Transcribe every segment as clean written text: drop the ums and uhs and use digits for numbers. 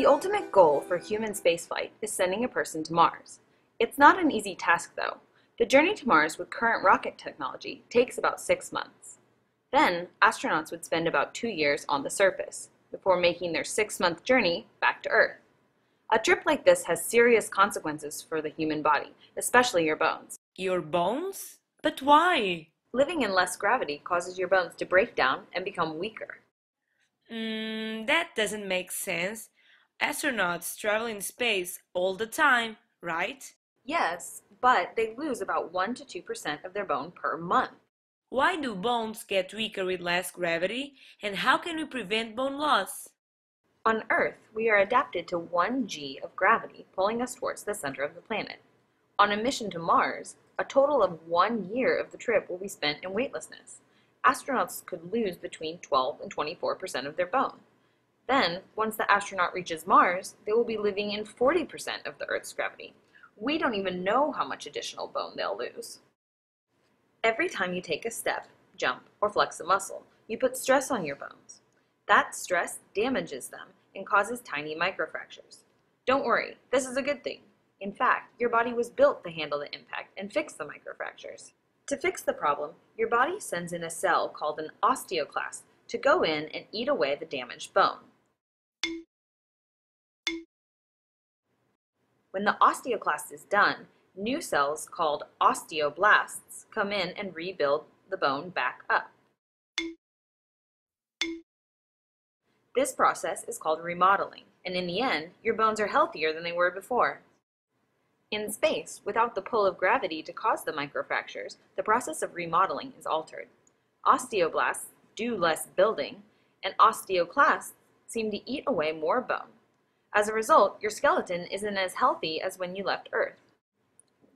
The ultimate goal for human spaceflight is sending a person to Mars. It's not an easy task, though. The journey to Mars with current rocket technology takes about 6 months. Then, astronauts would spend about 2 years on the surface, before making their 6-month journey back to Earth. A trip like this has serious consequences for the human body, especially your bones. Your bones? But why? Living in less gravity causes your bones to break down and become weaker. That doesn't make sense. Astronauts travel in space all the time, right? Yes, but they lose about 1 to 2% of their bone per month. Why do bones get weaker with less gravity, and how can we prevent bone loss? On Earth, we are adapted to 1 g of gravity pulling us towards the center of the planet. On a mission to Mars, a total of 1 year of the trip will be spent in weightlessness. Astronauts could lose between 12 and 24% of their bone. Then, once the astronaut reaches Mars, they will be living in 40% of the Earth's gravity. We don't even know how much additional bone they'll lose. Every time you take a step, jump, or flex a muscle, you put stress on your bones. That stress damages them and causes tiny microfractures. Don't worry, this is a good thing. In fact, your body was built to handle the impact and fix the microfractures. To fix the problem, your body sends in a cell called an osteoclast to go in and eat away the damaged bone. When the osteoclast is done, new cells called osteoblasts come in and rebuild the bone back up. This process is called remodeling, and in the end, your bones are healthier than they were before. In space, without the pull of gravity to cause the microfractures, the process of remodeling is altered. Osteoblasts do less building, and osteoclasts seem to eat away more bone. As a result, your skeleton isn't as healthy as when you left Earth.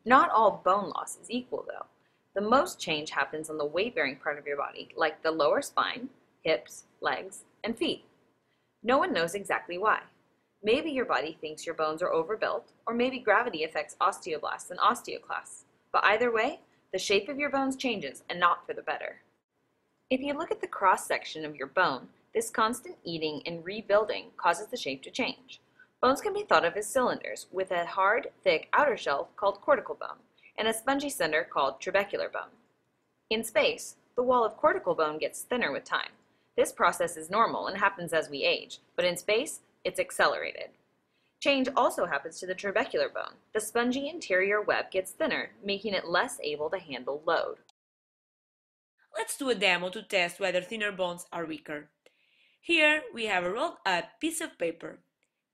Not all bone loss is equal, though. The most change happens on the weight-bearing part of your body, like the lower spine, hips, legs, and feet. No one knows exactly why. Maybe your body thinks your bones are overbuilt, or maybe gravity affects osteoblasts and osteoclasts. But either way, the shape of your bones changes, and not for the better. If you look at the cross-section of your bone, this constant eating and rebuilding causes the shape to change. Bones can be thought of as cylinders, with a hard, thick outer shell called cortical bone, and a spongy center called trabecular bone. In space, the wall of cortical bone gets thinner with time. This process is normal and happens as we age, but in space, it's accelerated. Change also happens to the trabecular bone. The spongy interior web gets thinner, making it less able to handle load. Let's do a demo to test whether thinner bones are weaker. Here we have a rolled up piece of paper.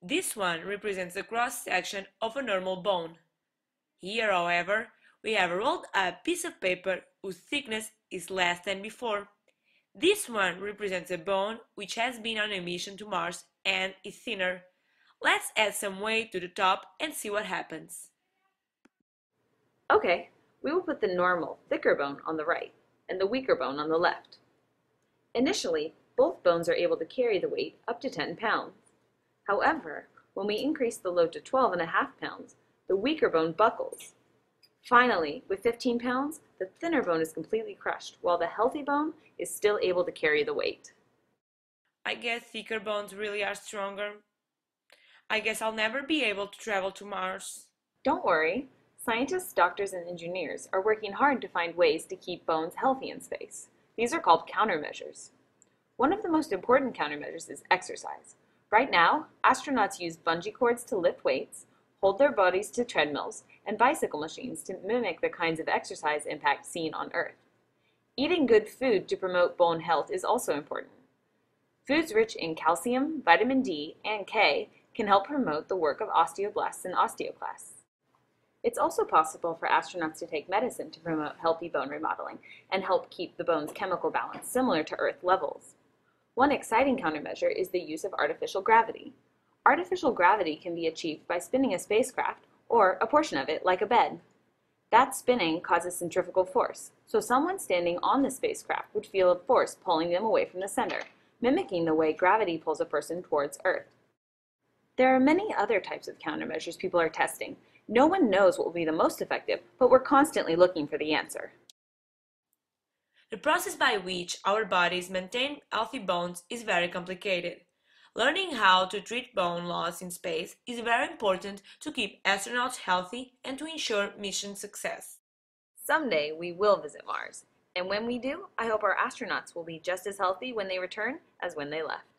This one represents the cross-section of a normal bone. Here, however, we have a rolled up piece of paper whose thickness is less than before. This one represents a bone which has been on a mission to Mars and is thinner. Let's add some weight to the top and see what happens. Okay, we will put the normal, thicker bone on the right and the weaker bone on the left. Initially, both bones are able to carry the weight up to 10 pounds. However, when we increase the load to 12.5 pounds, the weaker bone buckles. Finally, with 15 pounds, the thinner bone is completely crushed, while the healthy bone is still able to carry the weight. I guess thicker bones really are stronger. I guess I'll never be able to travel to Mars. Don't worry. Scientists, doctors, and engineers are working hard to find ways to keep bones healthy in space. These are called countermeasures. One of the most important countermeasures is exercise. Right now, astronauts use bungee cords to lift weights, hold their bodies to treadmills, and bicycle machines to mimic the kinds of exercise impact seen on Earth. Eating good food to promote bone health is also important. Foods rich in calcium, vitamin D, and K can help promote the work of osteoblasts and osteoclasts. It's also possible for astronauts to take medicine to promote healthy bone remodeling and help keep the bone's chemical balance similar to Earth levels. One exciting countermeasure is the use of artificial gravity. Artificial gravity can be achieved by spinning a spacecraft, or a portion of it, like a bed. That spinning causes centrifugal force, so someone standing on the spacecraft would feel a force pulling them away from the center, mimicking the way gravity pulls a person towards Earth. There are many other types of countermeasures people are testing. No one knows what will be the most effective, but we're constantly looking for the answer. The process by which our bodies maintain healthy bones is very complicated. Learning how to treat bone loss in space is very important to keep astronauts healthy and to ensure mission success. Someday we will visit Mars, and when we do, I hope our astronauts will be just as healthy when they return as when they left.